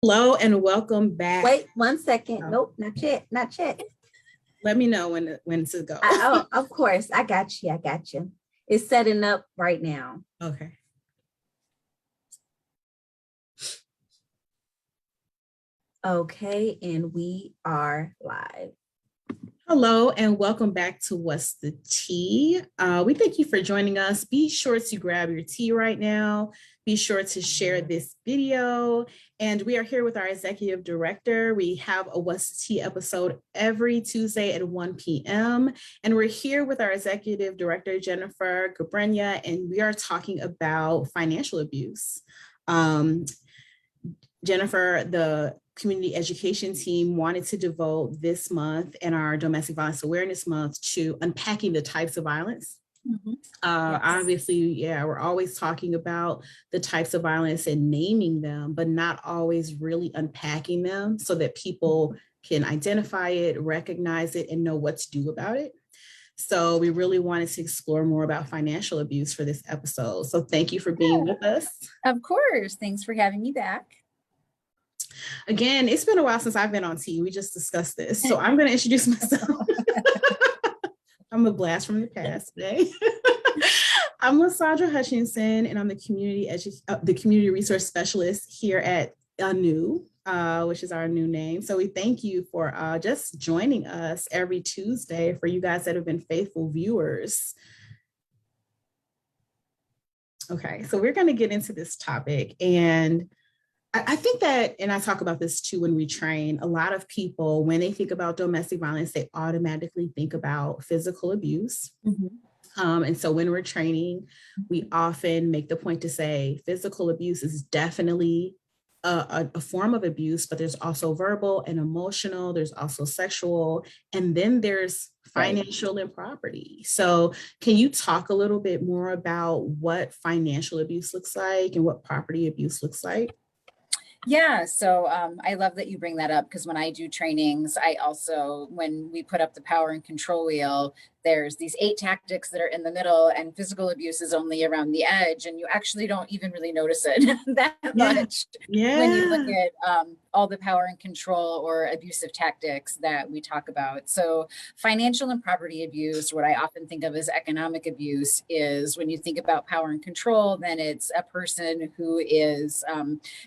Hello and welcome back. Wait 1 second. Oh, Nope, not yet. Not yet. let me know when to go. Oh, of course. I got you. I got you. It's setting up right now. Okay. Okay, and we are live. Hello and welcome back to What's the Tea? We thank you for joining us. Be sure to grab your tea right now. Be sure to share this video. And we are here with our executive director. We have a What's the Tea episode every Tuesday at 1 p.m. And we're here with our executive director, Jennifer Gabrenya, and we are talking about financial abuse. Jennifer, the community education team wanted to devote this month and our domestic violence awareness month to unpacking the types of violence. Mm-hmm. Yes. Obviously, yeah, we're always talking about the types of violence and naming them, but not always really unpacking them so that people can identify it, recognize it, and know what to do about it. So we really wanted to explore more about financial abuse for this episode. So thank you for being with us. Of course. Thanks for having me back. Again, it's been a while since I've been on TV. We just discussed this. So I'm going to introduce myself. I'm a blast from the past today. I'm Lysandra Hutchinson, and I'm the community resource specialist here at Anew, which is our new name. So we thank you for just joining us every Tuesday, for you guys that have been faithful viewers. Okay, so we're going to get into this topic, and I think that, and I talk about this too when we train, a lot of people, when they think about domestic violence, they automatically think about physical abuse. Mm-hmm. And so when we're training, we often make the point to say physical abuse is definitely a form of abuse, but there's also verbal and emotional, there's also sexual, and then there's financial and property. So can you talk a little bit more about what financial abuse looks like and what property abuse looks like? Yeah, so I love that you bring that up, because when I do trainings, I also, when we put up the power and control wheel, there's these 8 tactics that are in the middle, and physical abuse is only around the edge, and you actually don't even really notice it that much when you look at all the power and control or abusive tactics that we talk about. So financial and property abuse, what I often think of as economic abuse, is when you think about power and control, then it's a person who is,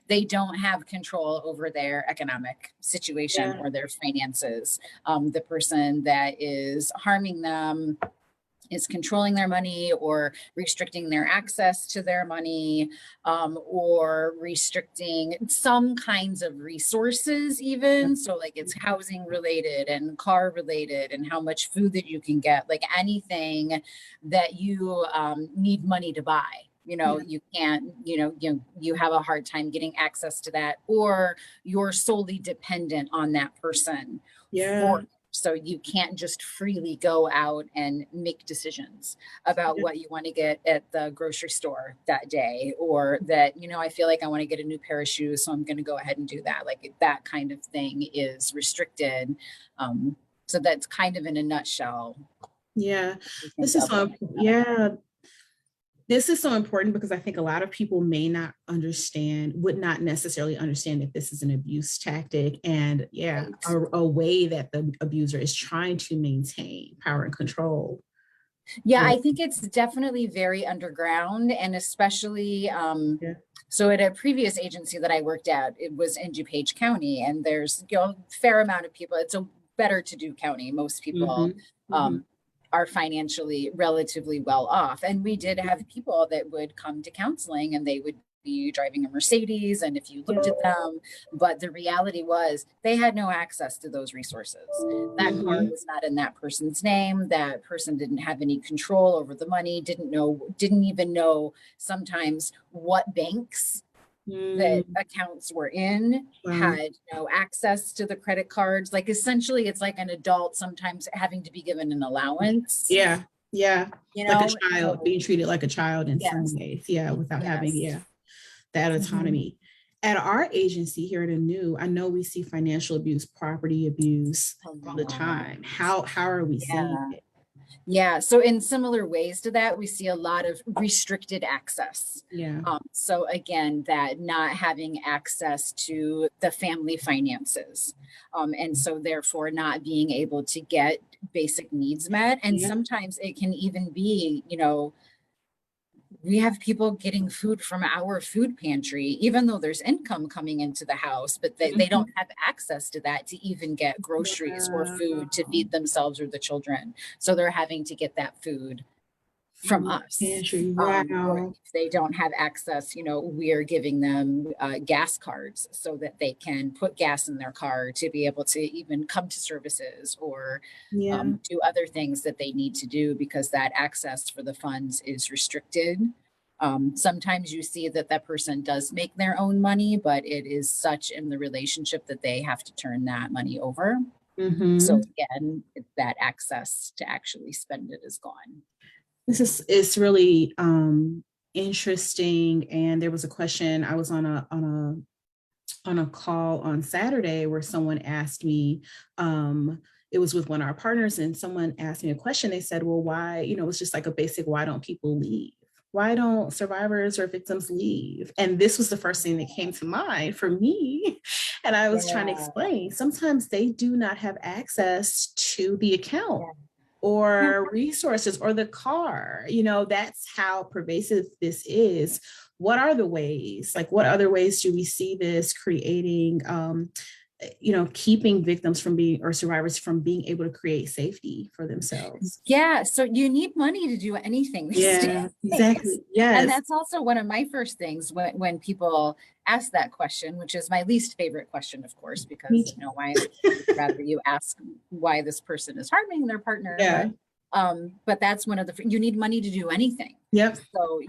they don't have control over their economic situation or their finances. The person that is harming them is controlling their money or restricting their access to their money, or restricting some kinds of resources even. So like it's housing related and car related and how much food that you can get, like anything that you need money to buy. You can't, you have a hard time getting access to that, or you're solely dependent on that person. So you can't just freely go out and make decisions about what you want to get at the grocery store that day, or that, I feel like I want to get a new pair of shoes, so I'm going to go ahead and do that. Like that kind of thing is restricted. So that's kind of in a nutshell. Yeah, this is so, This is so important, because I think a lot of people would not necessarily understand that this is an abuse tactic, and a way that the abuser is trying to maintain power and control. Yeah, I think it's definitely very underground, and especially, so at a previous agency that I worked at, it was in DuPage County, and there's a fair amount of people. It's a better to do county. Most people, are financially relatively well off. And we did have people that would come to counseling, and they would be driving a Mercedes, and if you looked at them, but the reality was they had no access to those resources. That car was not in that person's name. That person didn't have any control over the money, didn't even know sometimes what banks that accounts were in, had no access to the credit cards. Like essentially it's like an adult sometimes having to be given an allowance. Like a child, being treated like a child in some ways, without having that autonomy. At our agency here at Anew, I know we see financial abuse, property abuse all the time. How are we seeing it? Yeah, so in similar ways to that, we see a lot of restricted access. Yeah. So again, that not having access to the family finances. And so therefore not being able to get basic needs met. And Yeah. sometimes it can even be, we have people getting food from our food pantry, even though there's income coming into the house, but they Mhm. don't have access to that to even get groceries or food to Wow. feed themselves or the children. So they're having to get that food from us. Pantry. Or Wow. if they don't have access, we are giving them gas cards so that they can put gas in their car to be able to even come to services or Yeah. do other things that they need to do because that access for the funds is restricted. Sometimes you see that that person does make their own money, but it is such in the relationship that they have to turn that money over. So Hmm. again, that access to actually spend it is gone. This is it's really interesting. And there was a question. I was on a call on Saturday where someone asked me, it was with one of our partners, and someone asked me a question. They said, well, why, it's just like a basic, why don't people leave? Why don't survivors or victims leave? And this was the first thing that came to mind for me. And I was trying to Yeah. explain, sometimes they do not have access to the account Yeah. Yeah. or resources or the car. That's how pervasive this is. What are the ways? Like, what other ways do we see this creating, keeping victims from being or survivors from being able to create safety for themselves? Yeah. So you need money to do anything these Yeah, days. exactly. And Yes. that's also one of my first things when people ask that question, which is my least favorite question, of course, Me because too. why I would rather you ask why this person is harming their partner, Yeah. but that's one of you need money to do anything. Yep. So,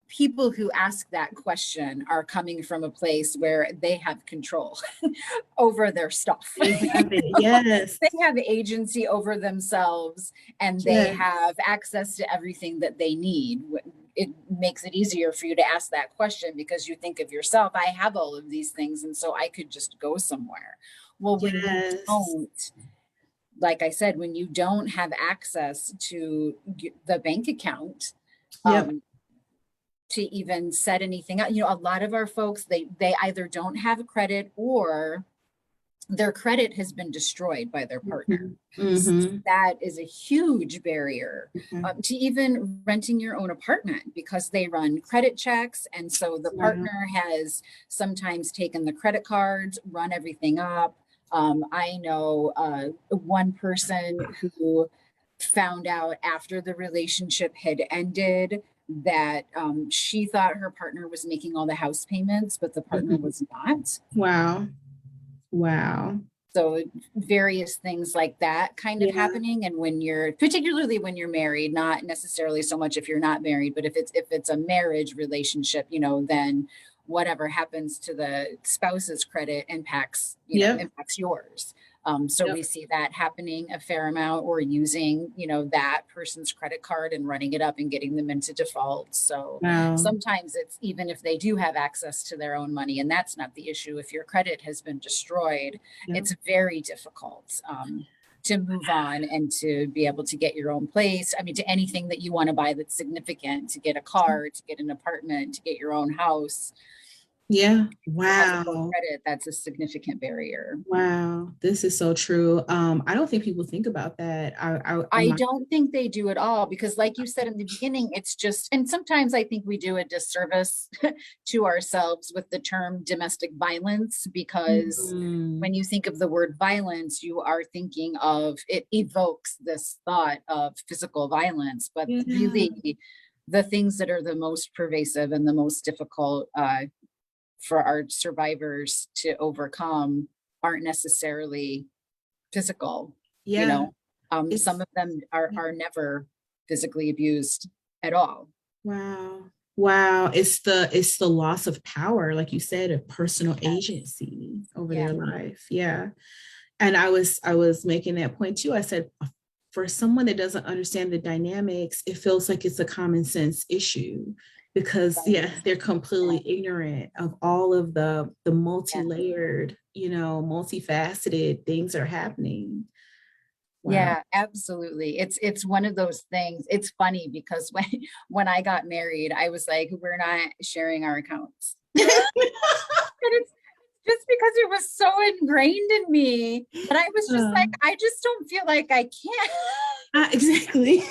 people who ask that question are coming from a place where they have control over their stuff. They have it. Yes. They have agency over themselves and they Yes. have access to everything that they need. It makes it easier for you to ask that question because you think of yourself, I have all of these things, and so I could just go somewhere. Well, when you Yes. don't, like I said, when you don't have access to the bank account, Yep. um, to even set anything up. A lot of our folks, they either don't have credit or their credit has been destroyed by their partner. Mhm. Mhm. That is a huge barrier Okay. to even renting your own apartment because they run credit checks. And so the Wow. partner has sometimes taken the credit cards, run everything up. I know one person who found out after the relationship had ended that she thought her partner was making all the house payments, but the partner Mhm. was not. Wow. Wow. So various things like that kind of Yeah. happening. And particularly when you're married, not necessarily so much if you're not married, but if it's a marriage relationship, then whatever happens to the spouse's credit impacts, Yep. impacts yours. So Yep. we see that happening a fair amount, or using, that person's credit card and running it up and getting them into default. So Wow. sometimes it's even if they do have access to their own money, and that's not the issue. If your credit has been destroyed, Yep. it's very difficult to move on and to be able to get your own place. I mean, to anything that you want to buy that's significant, to get a car, to get an apartment, to get your own house. Yeah. Who has a poor Wow. credit, that's a significant barrier. Wow. This is so true. I don't think people think about that. I don't think they do at all because, like you said in the beginning, it's just, and sometimes I think we do a disservice to ourselves with the term domestic violence because Mhm. when you think of the word violence, you are thinking of it evokes this thought of physical violence, but Yeah. really the things that are the most pervasive and the most difficult for our survivors to overcome aren't necessarily physical, you Yeah. know. Some It's of them are never physically abused at all. wow. Wow. It's the loss of power, like you said, of personal Yes. agency over Yeah. their life. Yeah. And I was making that point too. I said, for someone that doesn't understand the dynamics, it feels like it's a common sense issue because Right. they're completely ignorant of all of the Yeah. multi-layered, multifaceted things that are happening. Wow. Yeah, absolutely. It's one of those things. It's funny because when I got married, I was like, we're not sharing our accounts. And it's just because it was so ingrained in me that I was just like, I just don't feel like I can. Exactly.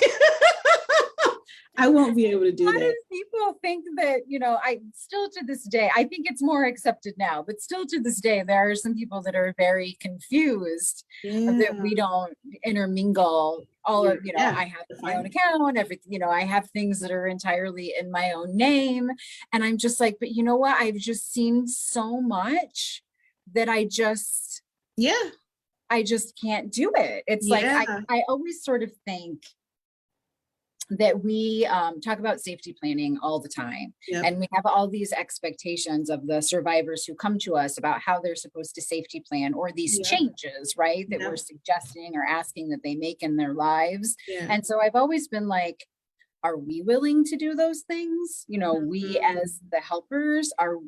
I won't be able to A do lot that. of people think that, I still to this day, I think it's more accepted now, but still to this day, there are some people that are very confused that Yeah. we don't intermingle all of, Yeah. I have my own account, everything, I have things that are entirely in my own name. And I'm just like, but you know what? I've just seen so much that Yeah. I just can't do it. It's like, Yeah. I always sort of think that we talk about safety planning all the time. Yep. And we have all these expectations of the survivors who come to us about how they're supposed to safety plan, or these Yeah. changes, right, that Yeah. we're suggesting or asking that they make in their lives. Yeah. And so I've always been like, are we willing to do those things? We as the helpers, are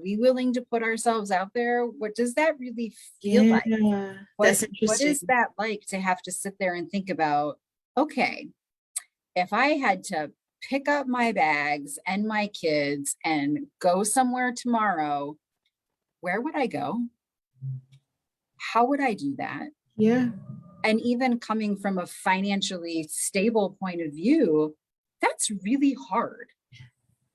we willing to put ourselves out there? What does that really feel like? Yeah. What That's what is interesting. that like to have to sit there and think about, okay, if I had to pick up my bags and my kids and go somewhere tomorrow, where would I go? How would I do that? Yeah. And even coming from a financially stable point of view, that's really hard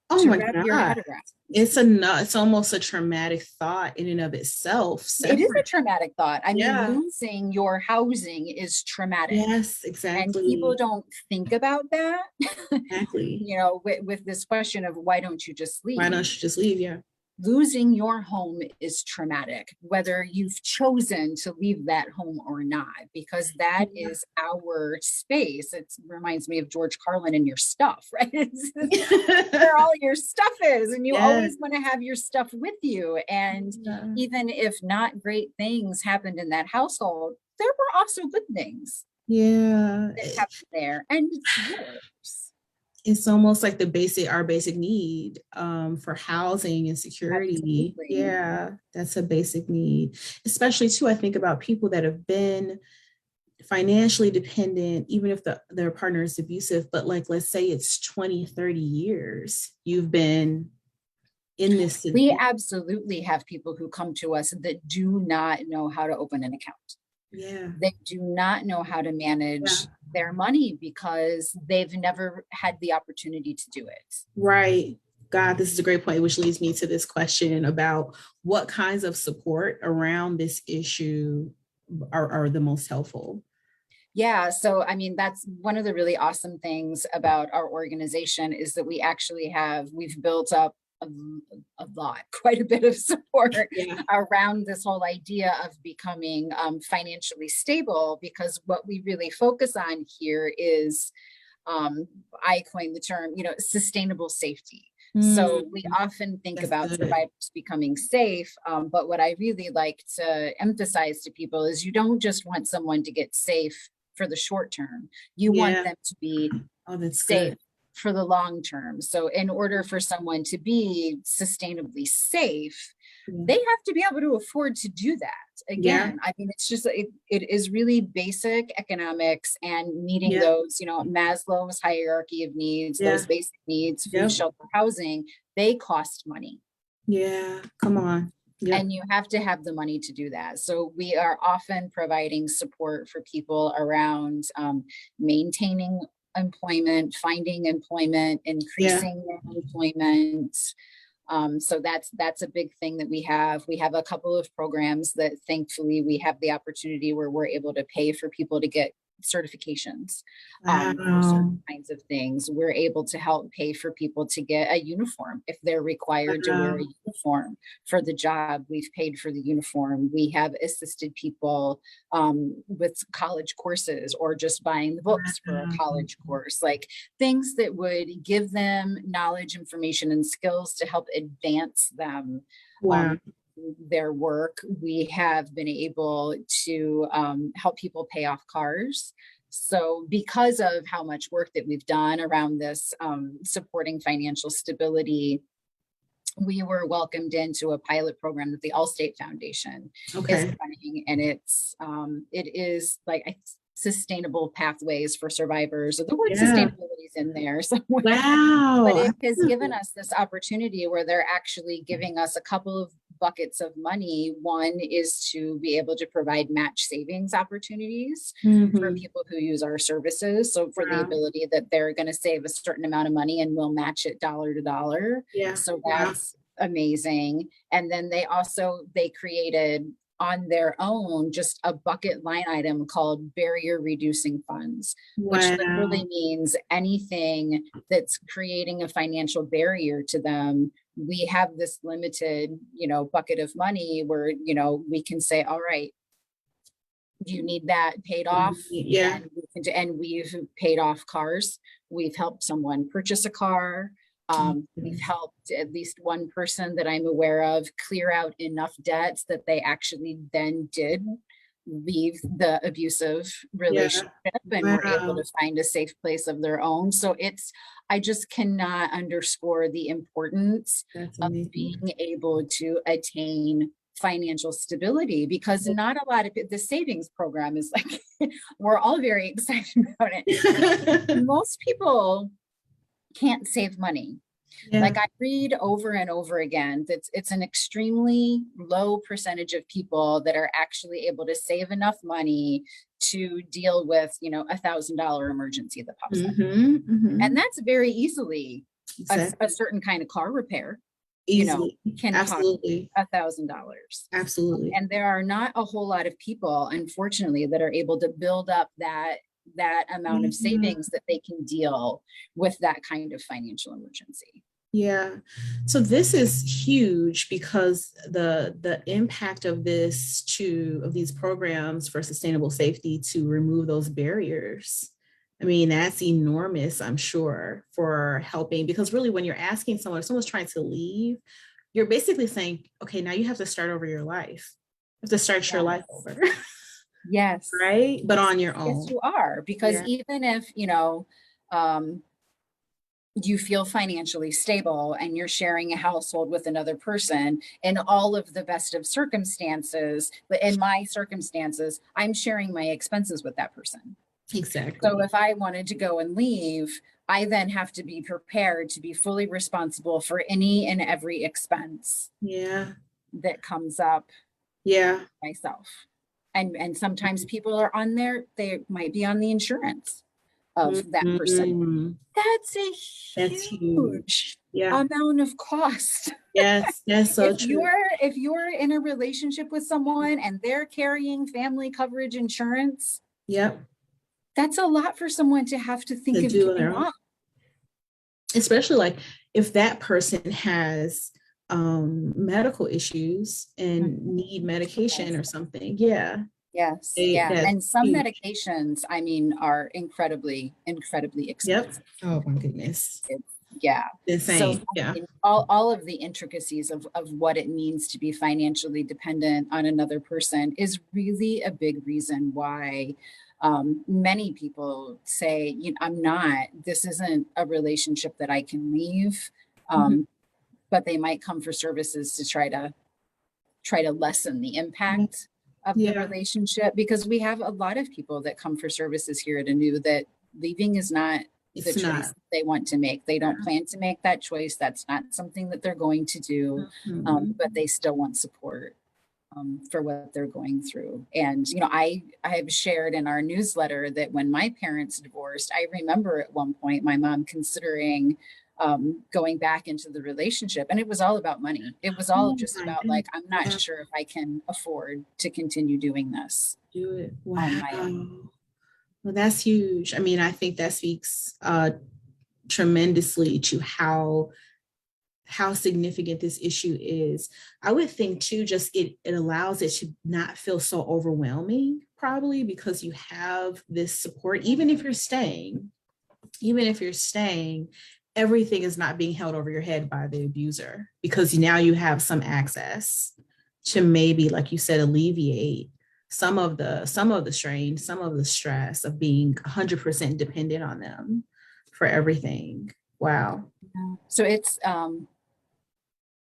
Oh to my wrap your God. head around. It's almost a traumatic thought in and of itself. It is a Separate. traumatic thought. I mean, Yeah. losing your housing is traumatic. Yes, And people exactly. don't think about that, Exactly. with this question of why don't you just Why don't leave? you just leave? Yeah. Losing your home is traumatic, whether you've chosen to leave that home or not, because that Yeah. is our space. It reminds me of George Carlin and your stuff, right? It's where all your stuff is, and you Yes. always want to have your stuff with you. And Yeah. even if not great things happened in that household, there were also good things Yeah. that happened there, and it's yours. It's almost like our basic need for housing and security. Absolutely. Yeah, that's a basic need. Especially too, I think about people that have been financially dependent, even if their partner is abusive, but like, let's say it's 20, 30 years, you've been in this. We absolutely have people who come to us that do not know how to open an account. Yeah. They do not know how to manage their money because they've never had the opportunity to do it. Right. God, this is a great point, which leads me to this question about what kinds of support around this issue are the most helpful. Yeah. So, I mean, that's one of the really awesome things about our organization is that we've built up a lot, quite a bit of support Yeah. around this whole idea of becoming financially stable, because what we really focus on here is, I coined the term, sustainable safety. So we often think That's about good. survivors becoming safe, but what I really like to emphasize to people is you don't just want someone to get safe for the short term. You want them to be that's safe good. for the long term. So in order for someone to be sustainably safe, they have to be able to afford to do that. Again, I mean, it's just, it is really basic economics and meeting those, Maslow's hierarchy of needs, those basic needs, food, shelter, housing, they cost money. Yeah, come on. Yep. And you have to have the money to do that. So we are often providing support for people around maintaining employment, finding employment, increasing their employment. So that's a big thing that we have. We have a couple of programs that thankfully we have the opportunity where we're able to pay for people to get certifications for certain kinds of things. We're able to help pay for people to get a uniform if they're required to wear a uniform for the job. We've paid for the uniform. We have assisted people with college courses or just buying the books for a college course, like things that would give them knowledge, information, and skills to help advance them. Their work. We have been able to help people pay off cars. So because of how much work that we've done around this supporting financial stability, we were welcomed into a pilot program that the Allstate Foundation is running, and it is like sustainable pathways for survivors, or the word Yeah. sustainability is in there somewhere. Wow. But it has given us this opportunity where they're actually giving us a couple of buckets of money. One is to be able to provide match savings opportunities for Mhm. people who use our services. So for the Wow. ability that they're going to save a certain amount of money and we'll match it dollar to dollar. Yeah. So Wow. that's amazing. And then they created on their own just a bucket line item called barrier reducing funds, which literally Wow. means anything that's creating a financial barrier to them. We have this limited, bucket of money where, we can say, all right, you need that paid off. Yeah. And we've paid off cars. We've helped someone purchase a car. We've helped at least one person that I'm aware of clear out enough debts that they actually then did leave the abusive relationship and were able Wow. to find a safe place of their own. So I just cannot underscore the importance That's of amazing. being able to attain financial stability, because not a lot of the savings program is like, we're all very excited about it. Most people can't save money. Yeah. Like I read over and over again that it's an extremely low percentage of people that are actually able to save enough money to deal with, $1,000 emergency that pops up. And that's very easily Exactly. a certain kind of car repair, Easily. can Absolutely. cost $1,000. Absolutely. And there are not a whole lot of people, unfortunately, that are able to build up that amount of savings that they can deal with that kind of financial emergency. Yeah. So this is huge because the impact of these programs for sustainable safety to remove those barriers. I mean, that's enormous, I'm sure, for helping, because really when you're asking someone, if someone's trying to leave, you're basically saying, okay, now you have to start over your life. You have to start your life over. Yes. Right? But on your own. Yes, you are. Because even if, you feel financially stable and you're sharing a household with another person in all of the best of circumstances, but in my circumstances, I'm sharing my expenses with that person. Exactly. So if I wanted to go and leave, I then have to be prepared to be fully responsible for any and every expense that comes up myself. And sometimes people are on there, they might be on the insurance of that person. That's a huge amount of cost. Yes, that's so true. If you're in a relationship with someone and they're carrying family coverage insurance, that's a lot for someone to have to think of giving up. Especially like if that person has medical issues and need medication or something. Yes. And some medications, I mean, are incredibly expensive. Oh my goodness. Insane. So all of the intricacies of what it means to be financially dependent on another person is really a big reason why many people say, this isn't a relationship that I can leave. But they might come for services to try to lessen the impact of the relationship, because we have a lot of people that come for services here at Anew that leaving is not the choice they want to make. They don't plan to make that choice. That's not something that they're going to do, but they still want support for what they're going through. And, I have shared in our newsletter that when my parents divorced, I remember at one point my mom considering going back into the relationship, and it was all about money. It was all just about like, I'm not sure if I can afford to continue doing this. Do it. Wow. Well, that's huge. I mean, I think that speaks tremendously to how significant this issue is. I would think too, just it allows it to not feel so overwhelming, probably because you have this support, even if you're staying, everything is not being held over your head by the abuser, because now you have some access to maybe, like you said, alleviate some of the strain, some of the stress of being 100% dependent on them for everything. Wow. So it's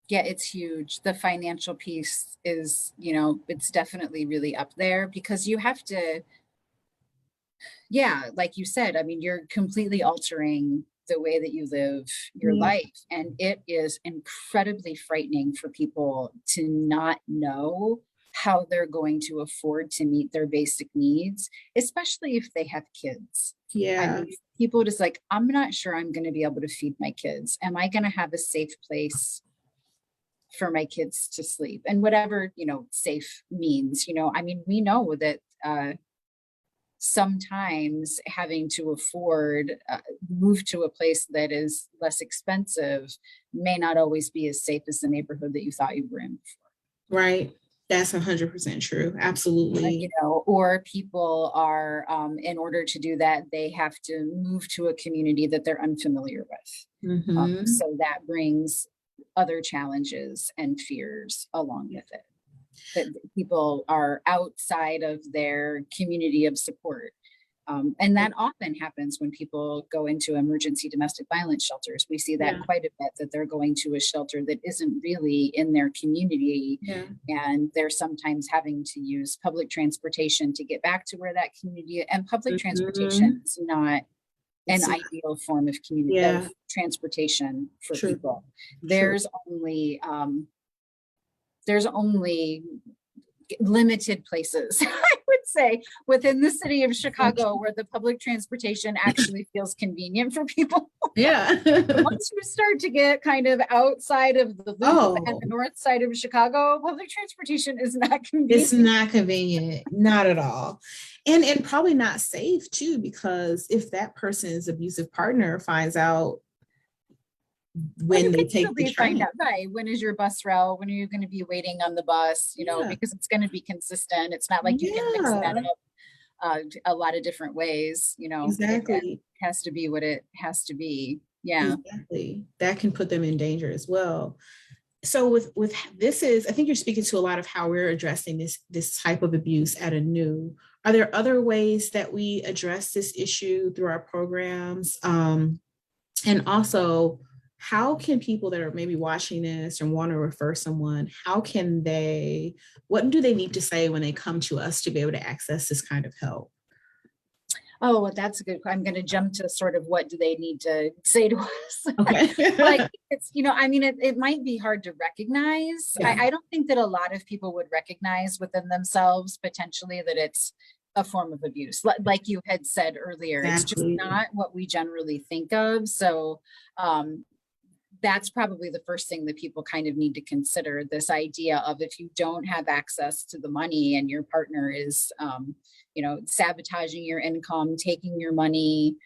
it's huge. The financial piece is, it's definitely really up there, because you have to Yeah, like you said, I mean, you're completely altering the way that you live your Yeah. life. And it is incredibly frightening for people to not know how they're going to afford to meet their basic needs, especially if they have kids. I Yeah. mean, people just like, I'm not sure I'm going to be able to feed my kids. Am I going to have a safe place for my kids to sleep? And whatever, safe means, I mean, we know that sometimes having to afford move to a place that is less expensive may not always be as safe as the neighborhood that you thought you were in before. Right. That's 100% true. Absolutely. Or people are in order to do that, they have to move to a community that they're unfamiliar with. Mm-hmm. So that brings other challenges and fears along with it, that people are outside of their community of support. And that often happens when people go into emergency domestic violence shelters. We see that Yeah. quite a bit, that they're going to a shelter that isn't really in their community. Yeah. And they're sometimes having to use public transportation to get back to where that community, and public transportation Mm-hmm. is not an It's ideal form of community yeah. of transportation for True. people. True. There's only limited places, I would say, within the city of Chicago where the public transportation actually feels convenient for people. Yeah. Once you start to get kind of outside of the loop and the north side of Chicago, public transportation is not convenient. It's not convenient, not at all. And probably not safe too, because if that person's abusive partner finds out when they take the train. Find out, right? When is your bus route? When are you going to be waiting on the bus? Because it's going to be consistent. It's not like you can mix that up a lot of different ways. Exactly. It has to be what it has to be. Yeah, exactly. That can put them in danger as well. So with this is, I think you're speaking to a lot of how we're addressing this type of abuse at Anew. Are there other ways that we address this issue through our programs? And also, how can people that are maybe watching this and want to refer someone, what do they need to say when they come to us to be able to access this kind of help? Oh, well, that's a good. I'm going to jump to sort of what do they need to say to us? Okay. Like it's, I mean, it might be hard to recognize. Yeah. I don't think that a lot of people would recognize within themselves potentially that it's a form of abuse. Like you had said earlier, Exactly. It's just not what we generally think of. So that's probably the first thing that people kind of need to consider, this idea of if you don't have access to the money and your partner is, sabotaging your income, taking your money,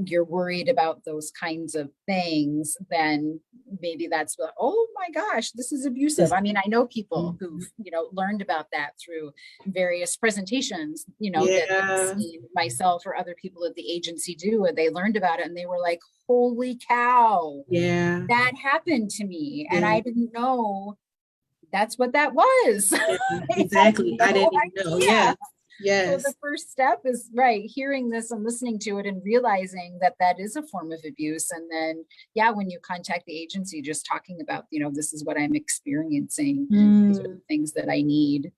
you're worried about those kinds of things, then maybe that's what, oh my gosh, this is abusive. I mean, I know people who've, learned about that through various presentations, that I've seen myself or other people at the agency do, and they learned about it and they were like, holy cow, that happened to me. And I didn't know that's what that was. Exactly. I didn't know. Yeah. Yes. So the first step is hearing this and listening to it and realizing that that is a form of abuse. And then, when you contact the agency, just talking about, this is what I'm experiencing. These are the things that I need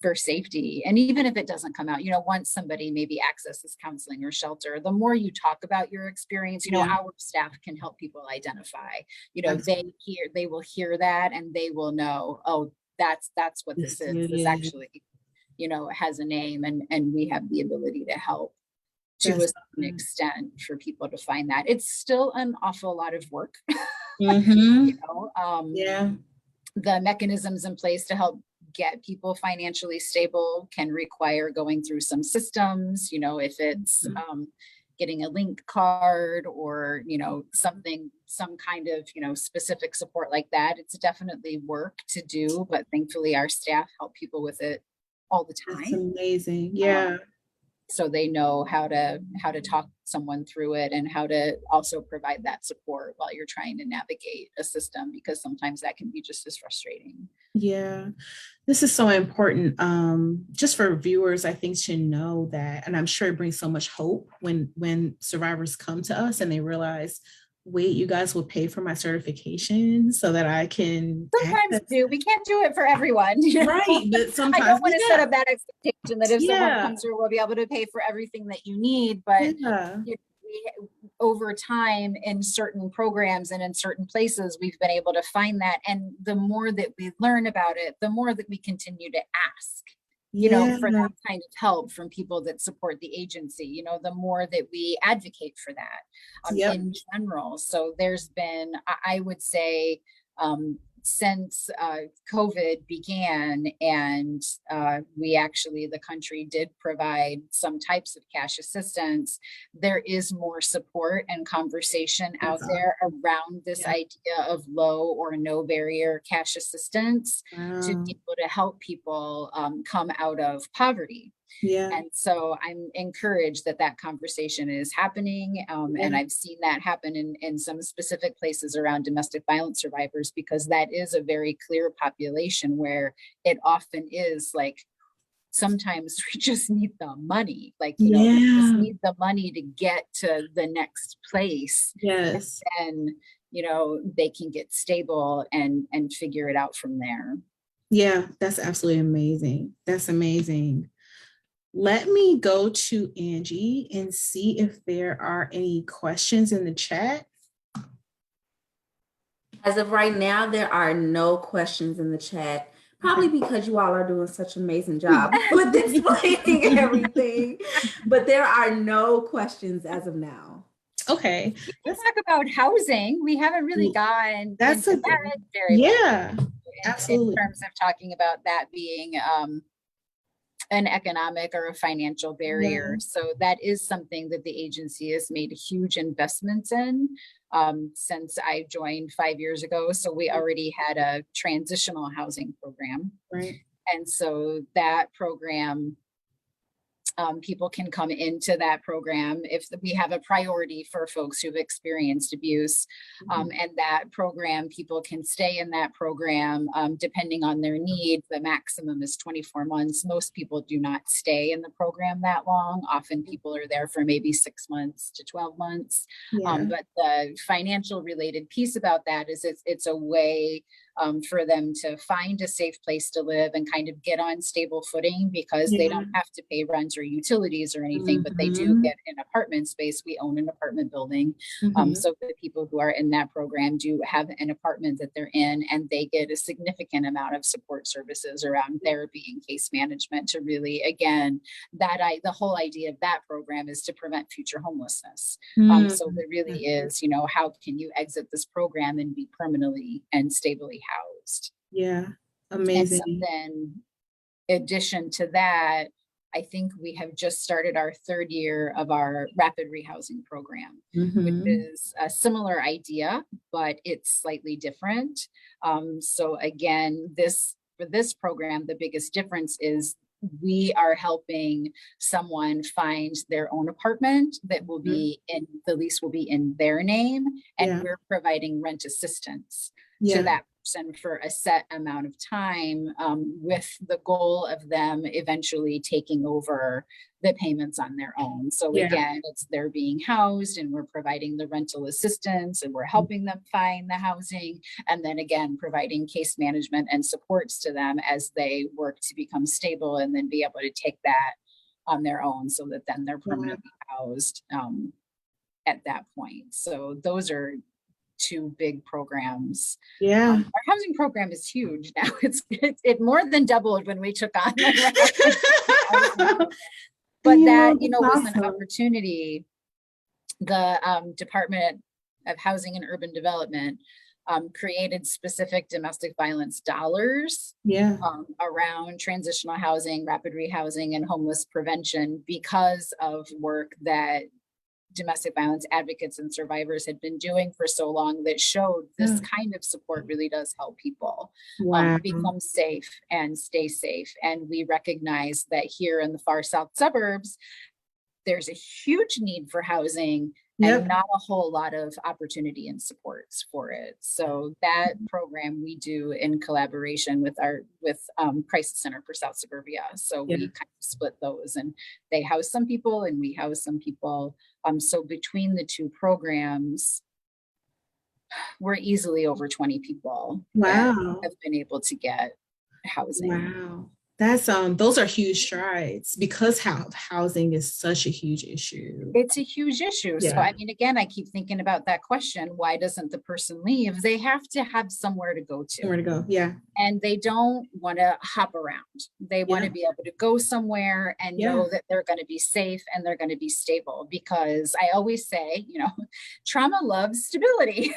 for safety. And even if it doesn't come out, once somebody maybe accesses counseling or shelter, the more you talk about your experience, our staff can help people identify, they will hear that and they will know, oh, that's what this is. This actually has a name, and we have the ability to help to a certain extent for people to find that. It's still an awful lot of work. The mechanisms in place to help get people financially stable can require going through some systems, if it's getting a link card or, some kind of, specific support like that. It's definitely work to do, but thankfully our staff help people with it all the time. That's amazing. Yeah. So they know how to talk someone through it and how to also provide that support while you're trying to navigate a system, because sometimes that can be just as frustrating. Yeah, this is so important. Just for viewers, I think, to know that, and I'm sure it brings so much hope when survivors come to us and they realize wait, you guys will pay for my certification so that I can Sometimes we can't do it for everyone. Right, but sometimes I don't want to set up that expectation that if someone Yeah. comes through, we'll be able to pay for everything that you need. But Yeah. over time in certain programs and in certain places, we've been able to find that. And the more that we learn about it, the more that we continue to ask, for that kind of help from people that support the agency, the more that we advocate for that in general. So there's been, I would say, since COVID began and the country did provide some types of cash assistance, there is more support and conversation out there around this idea of low or no barrier cash assistance to be able to help people come out of poverty. And so I'm encouraged that that conversation is happening. And I've seen that happen in some specific places around domestic violence survivors, because that is a very clear population where it often is like, sometimes we just need the money, we just need the money to get to the next place. Yes. And they can get stable and figure it out from there. Yeah, that's absolutely amazing. That's amazing. Let me go to Angie and see if there are any questions in the chat. As of right now, there are no questions in the chat, probably because you all are doing such an amazing job with explaining everything, but there are no questions as of now. Okay. Let's talk about housing. We haven't really gotten into that very much absolutely. In terms of talking about that being an economic or a financial barrier. So that is something that the agency has made huge investments in since I joined 5 years ago. So we already had a transitional housing program. Right. And so that program, people can come into that program if we have a priority for folks who've experienced abuse. And that program, people can stay in that program depending on their need. The maximum is 24 months. Most people do not stay in the program that long. Often people are there for maybe 6 months to 12 months. But the financial related piece about that is it's a way for them to find a safe place to live and kind of get on stable footing, because they don't have to pay rent or utilities or anything, but they do get an apartment space. We own an apartment building. So the people who are in that program do have an apartment that they're in, and they get a significant amount of support services around therapy and case management to really, again, the whole idea of that program is to prevent future homelessness. So it really is, how can you exit this program and be permanently and stably housed? Yeah, amazing. And so then, in addition to that, I think we have just started our 3rd year of our rapid rehousing program, which is a similar idea, but it's slightly different. So again, for this program, the biggest difference is we are helping someone find their own apartment that will be the lease will be in their name, and we're providing rent assistance to that person for a set amount of time, with the goal of them eventually taking over the payments on their own. So again, they're being housed and we're providing the rental assistance and we're helping them find the housing. And then again, providing case management and supports to them as they work to become stable and then be able to take that on their own so that then they're permanently housed at that point. So those are 2 big programs. Our housing program is huge now. It more than doubled when we took on but that was an opportunity. The Department of Housing and Urban Development created specific domestic violence dollars around transitional housing, rapid rehousing, and homeless prevention, because of work that domestic violence advocates and survivors had been doing for so long, that showed this kind of support really does help people become safe and stay safe. And we recognize that here in the far south suburbs, there's a huge need for housing and not a whole lot of opportunity and supports for it. So that program we do in collaboration with Crisis Center for South Suburbia. So we kind of split those, and they house some people and we house some people. So between the 2 programs, we're easily over 20 people that Wow. have been able to get housing. Wow. That's those are huge strides because housing is such a huge issue. It's a huge issue. So, Yeah. I mean, again, I keep thinking about that question, why doesn't the person leave? They have to have somewhere to go to. Where to go? Yeah. And they don't want to hop around. They want Yeah. to be able to go somewhere and Yeah. know that they're going to be safe and they're going to be stable. Because I always say, trauma loves stability.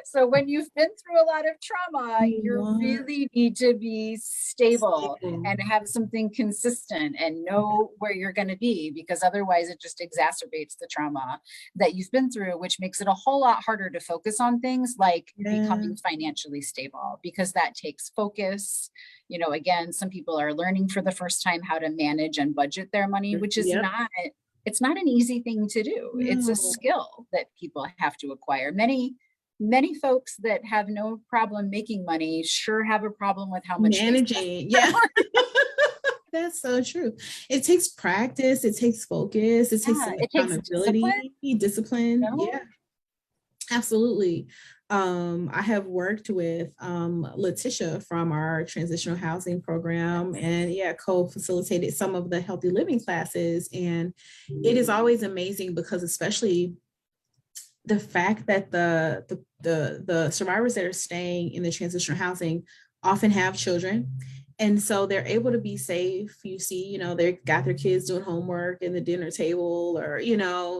So when you've been through a lot of trauma, you really need to be stable and have something consistent and know where you're going to be, because otherwise it just exacerbates the trauma that you've been through, which makes it a whole lot harder to focus on things like becoming financially stable, because that takes focus. Again, some people are learning for the first time how to manage and budget their money, which is it's not an easy thing to do. It's a skill that people have to acquire. Many folks that have no problem making money sure have a problem with how much managing. Yeah. That's so true. It takes practice, it takes focus, it takes some accountability, discipline. Yeah, absolutely. I have worked with Letitia from our transitional housing program, and co-facilitated some of the healthy living classes. And it is always amazing because, especially the fact that the survivors that are staying in the transitional housing often have children, and so they're able to be safe. You see, they got their kids doing homework in the dinner table, or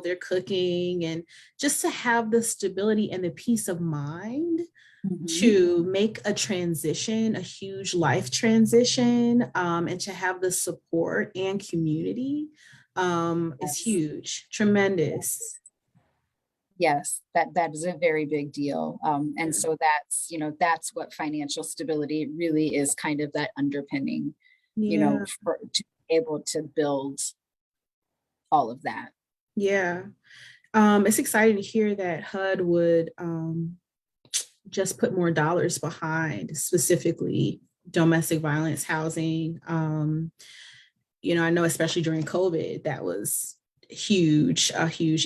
they're cooking, and just to have the stability and the peace of mind to make a transition, a huge life transition, and to have the support and community is huge, tremendous. Yes, that is a very big deal. And so that's what financial stability really is, kind of that underpinning, to be able to build all of that. Yeah. It's exciting to hear that HUD would just put more dollars behind specifically domestic violence housing. I know especially during COVID, that was a huge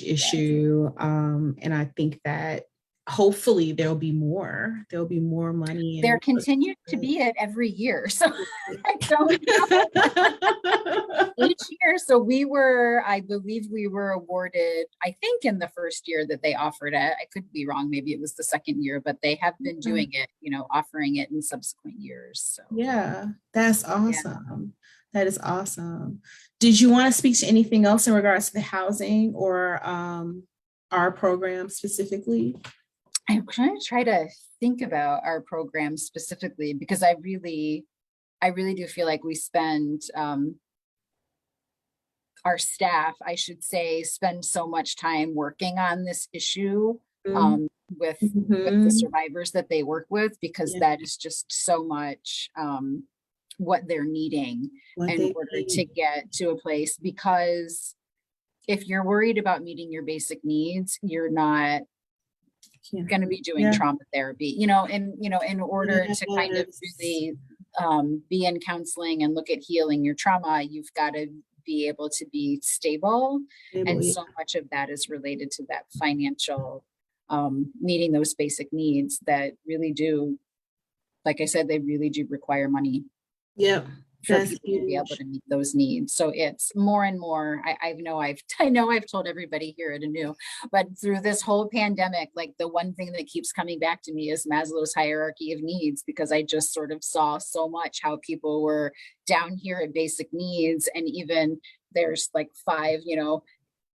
issue. And I think that hopefully there'll be more money. There continues to be it every year. So I don't know. Each year. So I believe we were awarded, I think in the first year that they offered it, I could be wrong, maybe it was the second year, but they have been doing it, offering it in subsequent years. So yeah, that's awesome. That is awesome. Did you want to speak to anything else in regards to the housing or our program specifically? I'm trying to try to think about our program specifically, because I really do feel like we spend, our staff, I should say, spend so much time working on this issue with the survivors that they work with, because that is just so much what they're needing in order to get to a place. Because if you're worried about meeting your basic needs, you're not going to be doing trauma therapy, in order to kind of really be in counseling and look at healing your trauma. You've got to be able to be stable. And so much of that is related to that financial, meeting those basic needs that really do, like I said, they really do require money. Yeah. For people to be able to meet those needs. So it's more and more, I know I've told everybody here at Anew, but through this whole pandemic, like the one thing that keeps coming back to me is Maslow's hierarchy of needs, because I just sort of saw so much how people were down here at basic needs. And even there's like 5,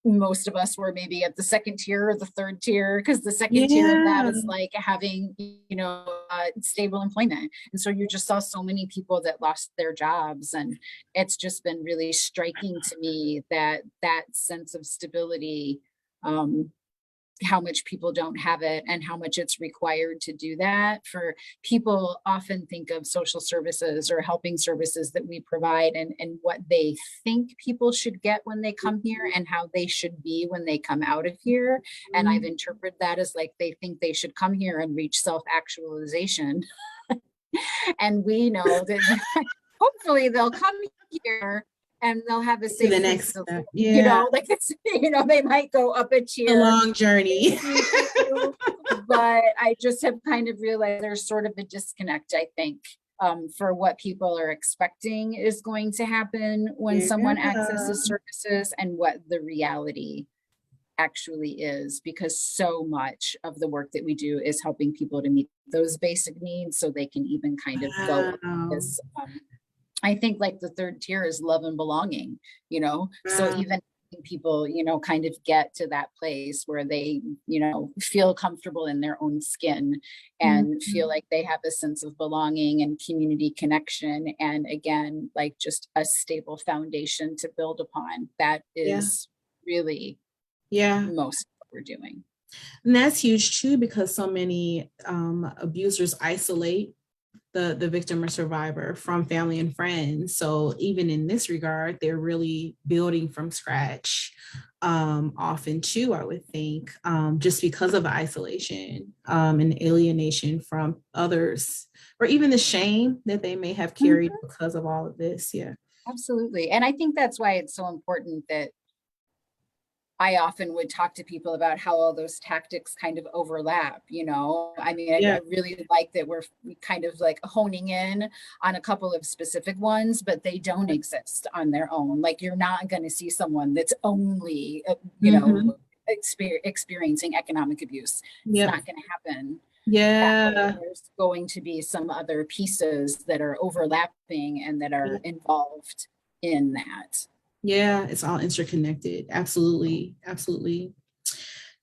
most of us were maybe at the second tier or the third tier, because the second tier of that is like having, stable employment. And so you just saw so many people that lost their jobs. And it's just been really striking to me that sense of stability, how much people don't have it and how much it's required to do that. For people often think of social services or helping services that we provide and what they think people should get when they come here and how they should be when they come out of here. And I've interpreted that as like they think they should come here and reach self-actualization. And we know that hopefully they'll come here and they'll have a To safe the place next to step. live. Yeah. Like it's, they might go up a A tier long journey. but I just have kind of realized there's sort of a disconnect, I think, for what people are expecting is going to happen when someone Yeah. accesses services and what the reality actually is, because so much of the work that we do is helping people to meet those basic needs so they can even kind of go up Wow. this I think like the third tier is love and belonging, so Wow. even people, kind of get to that place where they, feel comfortable in their own skin and feel Mhm. like they have a sense of belonging and community connection. And again, like just a stable foundation to build upon. That Yeah. is really Yeah. most of what we're doing. And that's huge too, because so many abusers isolate the victim or survivor from family and friends. So even in this regard, they're really building from scratch, often too, I would think, just because of the isolation and alienation from others, or even the shame that they may have carried Mhm. because of all of this. Yeah. Absolutely. And I think that's why it's so important that I often would talk to people about how all those tactics kind of overlap, I mean, I Yeah. really like that we're kind of like honing in on a couple of specific ones, but they don't exist on their own. Like you're not going to see someone that's only, Hmm. experiencing economic abuse. It's Yep. not going to happen that way. Yeah. There's going to be some other pieces that are overlapping and that are involved in that. Yeah, it's all interconnected. Absolutely. Absolutely.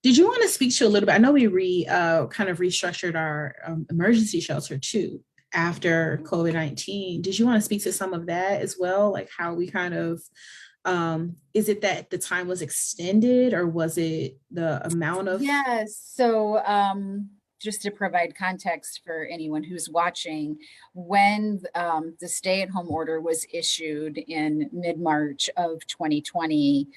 Did you want to speak to a little bit? I know we kind of restructured our emergency shelter too after COVID-19. Did you want to speak to some of that as well? Like how we kind of, is it that the time was extended or was it the amount of? Yes. So, just to provide context for anyone who's watching, when the stay at home order was issued in mid March of 2020,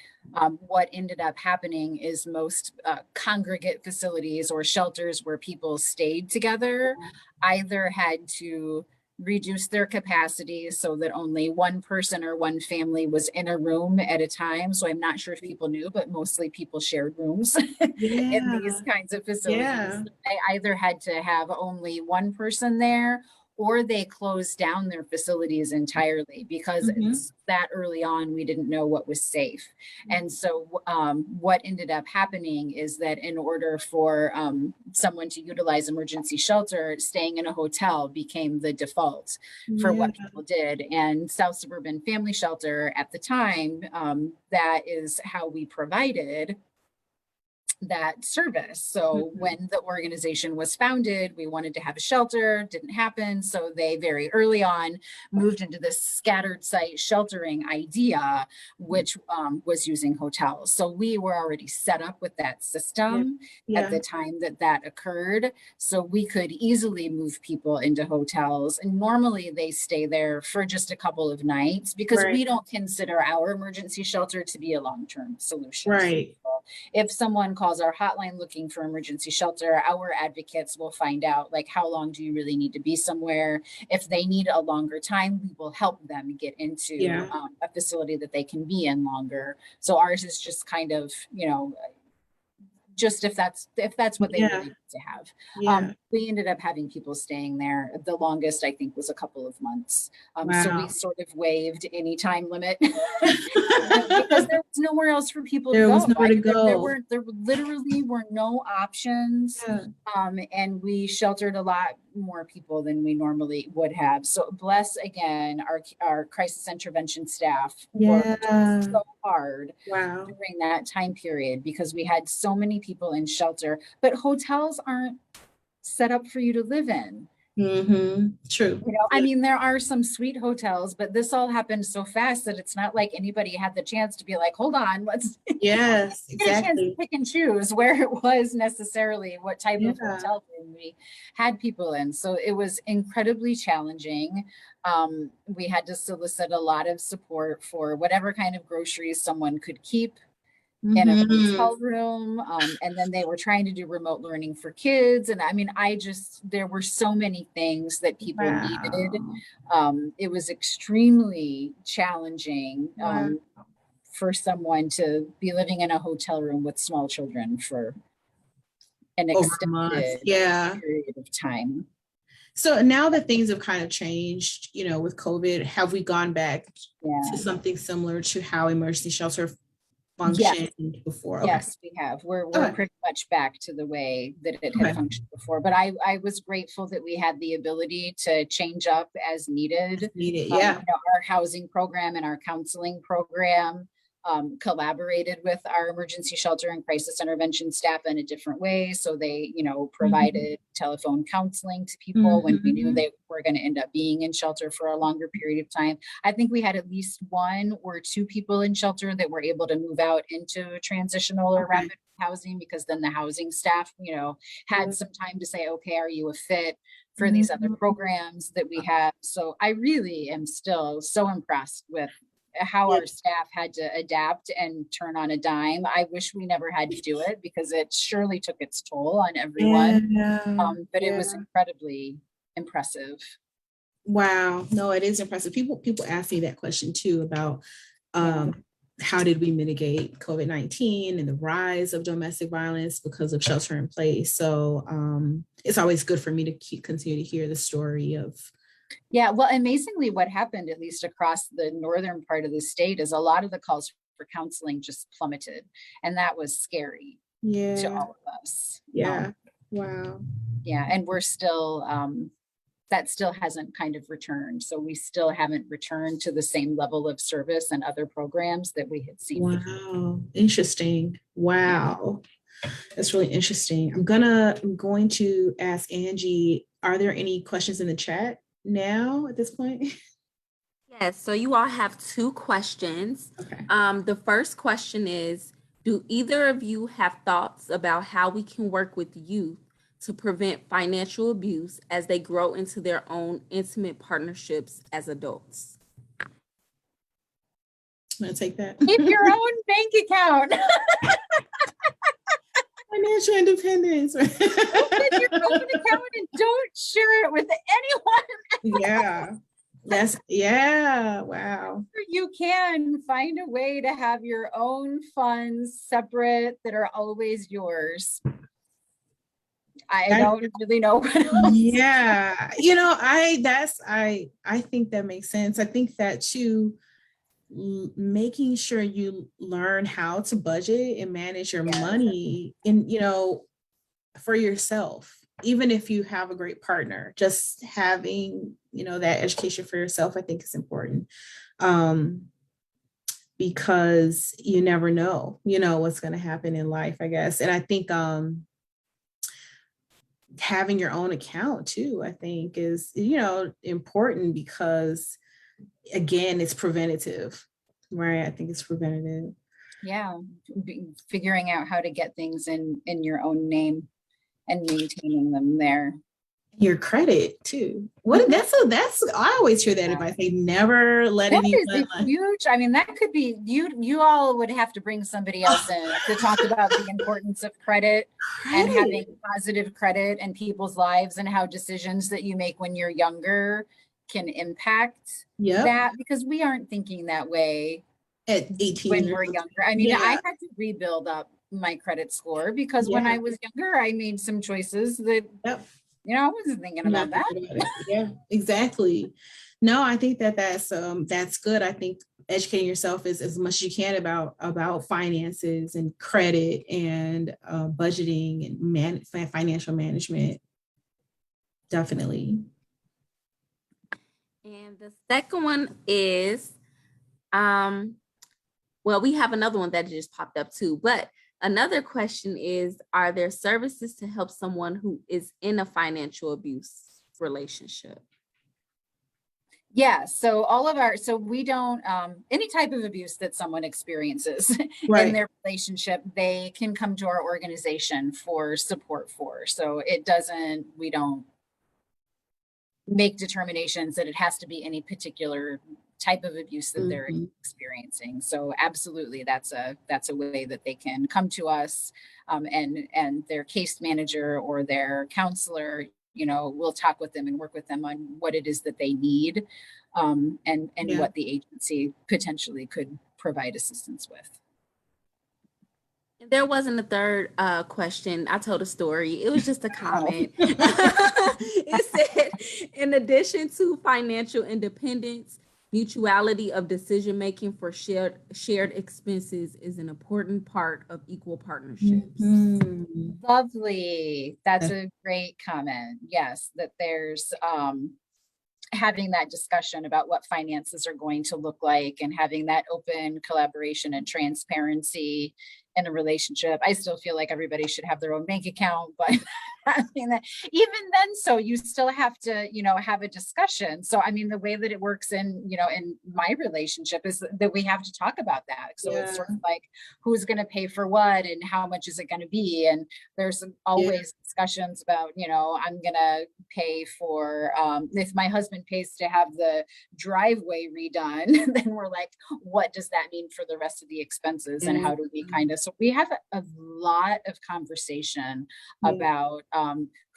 what ended up happening is most congregate facilities or shelters where people stayed together either had to reduce their capacity so that only one person or one family was in a room at a time. So I'm not sure if people knew, but mostly people shared rooms in these Yeah. kinds of facilities. Yeah. They either had to have only one person there or they closed down their facilities entirely because Hmm. it's that early on we didn't know what was safe. And so what ended up happening is that in order for someone to utilize emergency shelter, staying in a hotel became the default for Yeah. what people did. And South Suburban Family Shelter at the time, that is how we provided that service. So Mhm. when the organization was founded, we wanted to have a shelter, didn't happen. So they very early on moved into this scattered site sheltering idea, which was using hotels. So we were already set up with that Yeah. system at Yeah. the time that that occurred. So we could easily move people into hotels. And normally they stay there for just a couple of nights because Right. we don't consider our emergency shelter to be a long-term solution for Right. people. If someone calls our hotline looking for emergency shelter, our advocates will find out like how long do you really need to be somewhere. If they need a longer time, we will help them get into Yeah. a facility that they can be in longer. So ours is just kind of, just if that's what they Yeah. really need to have. Yeah. We ended up having people staying there. The longest I think was a couple of months. So we Wow. sort of waived any time limit because there was nowhere else for people to There was go. nowhere to go. There literally were no options. Yeah. And we sheltered a lot more people than we normally would have. So bless again our crisis intervention staff worked Yeah. so hard Wow. during that time period because we had so many people in shelter, but hotels aren't set up for you to live in. Mm-hmm. True. I Yeah. mean, there are some sweet hotels, but this all happened so fast that it's not like anybody had the chance to be like, hold on, let's Yes, get a chance to exactly. pick and choose where it was necessarily what type of Yeah. hotel room we had people in. So it was incredibly challenging. We had to solicit a lot of support for whatever kind of groceries someone could keep in a Mhm. hotel room. And then they were trying to do remote learning for kids. And I mean, there were so many things that people needed. Wow. It was extremely challenging Wow. for someone to be living in a hotel room with small children for an Over a month. extended Yeah. period of time. So now that things have kind of changed, with COVID, have we gone back Yeah. to something similar to how emergency shelter Yes. functioned before? Okay. Yes, we have. We're Okay. pretty much back to the way that it had Okay. functioned before. But I was grateful that we had the ability to change up as needed. Needed. Yeah. Our housing program and our counseling program collaborated with our emergency shelter and crisis intervention staff in a different way. So they, provided telephone counseling to people when we knew Mhm. they were going to end up being in shelter for a longer period of time. I think we had at least one or two people in shelter that were able to move out into transitional or Okay. rapid housing, because then the housing staff, had Yeah. some time to say, okay, are you a fit for these other programs that we have? So I really am still so impressed with how Yeah. our staff had to adapt and turn on a dime. I wish we never had to do it, because it surely took its toll on everyone. Yeah. But it was Yeah. incredibly impressive. Wow. No, it is impressive. People ask me that question too about Yeah. how did we mitigate COVID-19 and the rise of domestic violence because of shelter in place. So it's always good for me to continue to hear the story of. Yeah, well, amazingly, what happened, at least across the northern part of the state, is a lot of the calls for counseling just plummeted. And that was scary to Yeah. all of us. Yeah. Wow. Yeah, and we're still, that still hasn't kind of returned. So we still haven't returned to the same level of service and other programs that we had seen before. Wow. Interesting. Wow. That's really interesting. I'm going to ask Angie, are there any questions in the chat now at this point? Yes, so you all have two questions. Okay. The first question is, do either of you have thoughts about how we can work with youth to prevent financial abuse as they grow into their own intimate partnerships as adults? I'm going to take that. Keep your own bank account. Financial independence. Open your own account and don't share it with anyone. Yeah. Wow. You can find a way to have your own funds separate that are always yours. I don't really know what else. Yeah. I think that makes sense. I think that too, making sure you learn how to budget and manage your money and, for yourself, even if you have a great partner, just having, that education for yourself, I think is important. Because you never know, what's going to happen in life, I guess. And I think, having your own account too, I think is, important because again, it's preventative, right? I think it's preventative. Yeah. Figuring out how to get things in your own name and maintaining them there. Your credit too. That's I always hear that advice. They never let anyone. That is huge. I mean, that could be you all would have to bring somebody else in to talk about the importance of credit and having positive credit in people's lives, and how decisions that you make when you're younger can impact that, because we aren't thinking that way at 18 when we're younger. I mean, I had to rebuild up my credit score because when I was younger, I made some choices that I wasn't thinking about that. Yeah, exactly. No, I think that's good. I think educating yourself is as much as you can about finances and credit and budgeting and financial management. Definitely. And the second one is, well, we have another one that just popped up too, but another question is, are there services to help someone who is in a financial abuse relationship? Yeah, so we don't, any type of abuse that someone experiences in their relationship, they can come to our organization for support for. So we don't make determinations that it has to be any particular type of abuse that they're Mhm. experiencing. So absolutely, that's a way that they can come to us, and their case manager or their counselor, will talk with them and work with them on what it is that they need, and Yeah. what the agency potentially could provide assistance with. There wasn't a third question. I told a story. It was just a Oh. comment. It said, in addition to financial independence, mutuality of decision making for shared expenses is an important part of equal partnerships. Mhm. Lovely. That's a great comment. Yes, that there's having that discussion about what finances are going to look like, and having that open collaboration and transparency in a relationship. I still feel like everybody should have their own bank account, but I mean that even then, so you still have to, have a discussion. So I mean, the way that it works in my relationship is that we have to talk about that. So it's Yeah. sort of like, who's going to pay for what and how much is it going to be? And there's Yeah. always discussions about, I'm going to pay for, if my husband pays to have the driveway redone, then we're like, what does that mean for the rest of the expenses, and how do we kind of, so we have a lot of conversation Yeah. about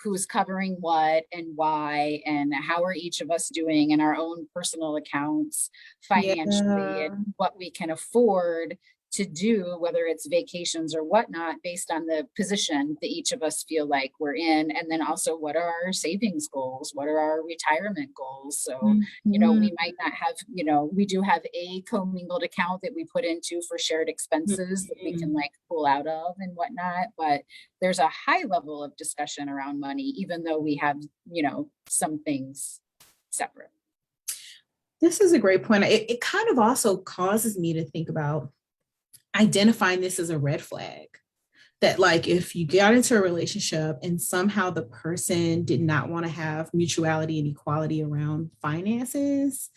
who's covering what and why, and how are each of us doing in our own personal accounts financially, Yeah. and what we can afford to do, whether it's vacations or whatnot, based on the position that each of us feel like we're in. And then also, what are our savings goals? What are our retirement goals? So, Mhm. we might not have, we do have a commingled account that we put into for shared expenses that we can Mhm. like pull out of and whatnot. But there's a high level of discussion around money, even though we have, some things separate. This is a great point. It kind of also causes me to think about identifying this as a red flag. That, like, if you got into a relationship and somehow the person did not want to have mutuality and equality around finances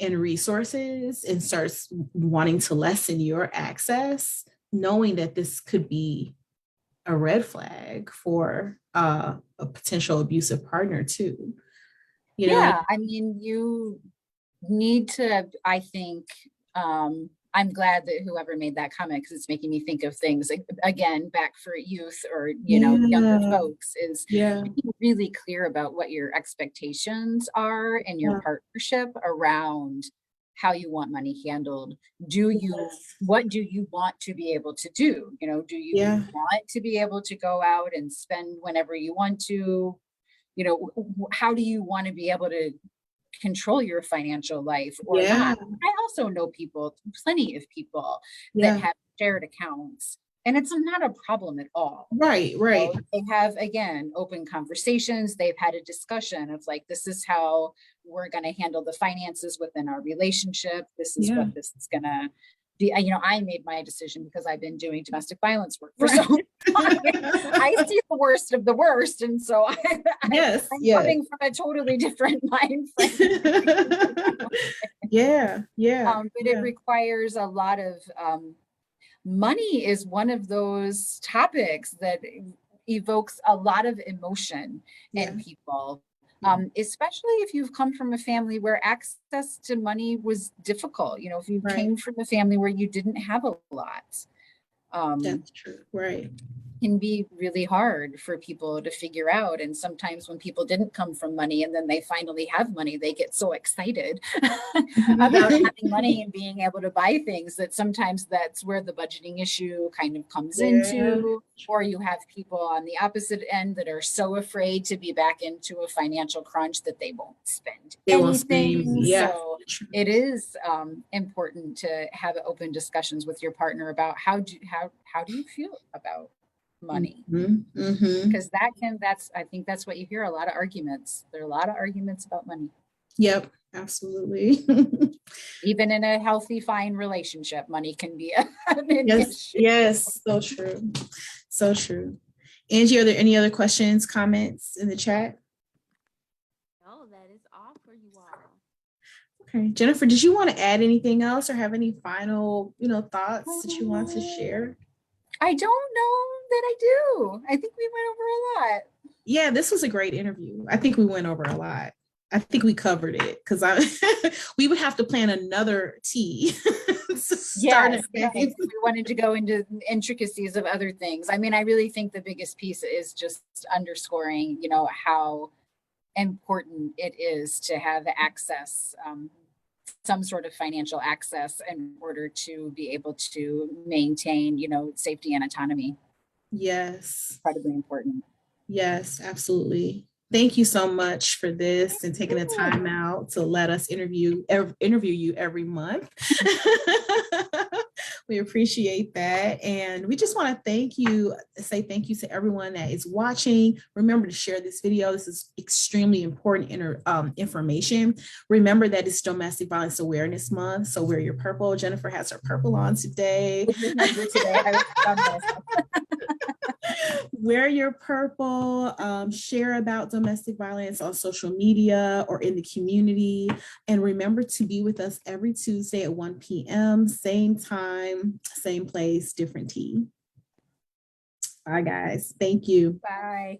and resources, and starts wanting to lessen your access, knowing that this could be a red flag for a potential abusive partner too. Yeah, I mean, you need to, I think, I'm glad that whoever made that comment, because it's making me think of things again, back for youth or, younger Yeah. folks, is Yeah. being really clear about what your expectations are in your Yeah. partnership around how you want money handled. Yes. What do you want to be able to do? Do you Yeah. want to be able to go out and spend whenever you want to? How do you want to be able to control your financial life or Yeah. not? I also know people, plenty of people that Yeah. have shared accounts, and it's not a problem at all. Right. Right. They have, again, open conversations. They've had a discussion of like, this is how we're going to handle the finances within our relationship. This is Yeah. what this is going to be. I made my decision because I've been doing domestic violence work for Right. so long. I see the worst of the worst. And so Yes. I'm Yes. coming from a totally different mind frame. Yeah. Yeah. But it Yeah. requires a lot of money is one of those topics that evokes a lot of emotion Yeah. in people, Yeah. especially if you've come from a family where access to money was difficult. If you Right. came from a family where you didn't have a lot, That's true. Right. can be really hard for people to figure out. And sometimes when people didn't come from money and then they finally have money, they get so excited about having money and being able to buy things that sometimes that's where the budgeting issue kind of comes Yeah. into. Or you have people on the opposite end that are so afraid to be back into a financial crunch that they won't spend They won't spend. anything. Yeah. So it is important to have open discussions with your partner about how do you feel about money, Mm-hmm. because I think that's what you hear, a lot of arguments. There are a lot of arguments about money, Yep. Absolutely. even in a healthy, fine relationship. Money can be an Yes. issue. Yes. So true. So true. Angie, are there any other questions, comments in the chat? No, that is all for you all. Okay. Jennifer, did you want to add anything else or have any final, thoughts that you want to share? I don't know that I do. I think we went over a lot. Yeah, this was a great interview. I think we went over a lot. I think we covered it because we would have to plan another tea to start Yes, right. If we wanted to go into intricacies of other things. I mean, I really think the biggest piece is just underscoring, you know, how important it is to have access, some sort of financial access in order to be able to maintain, you know, safety and autonomy. Yes. Incredibly important. Yes, absolutely. Thank you so much for this and taking the time out to let us interview you every month. We appreciate that. And we just want to say thank you to everyone that is watching. Remember to share this video. This is extremely important information. Remember that it's Domestic Violence Awareness Month. So wear your purple. Jennifer has her purple on today. Wear your purple, share about domestic violence on social media or in the community. And remember to be with us every Tuesday at 1 p.m., same time, same place, different tea. Bye, guys. Thank you. Bye.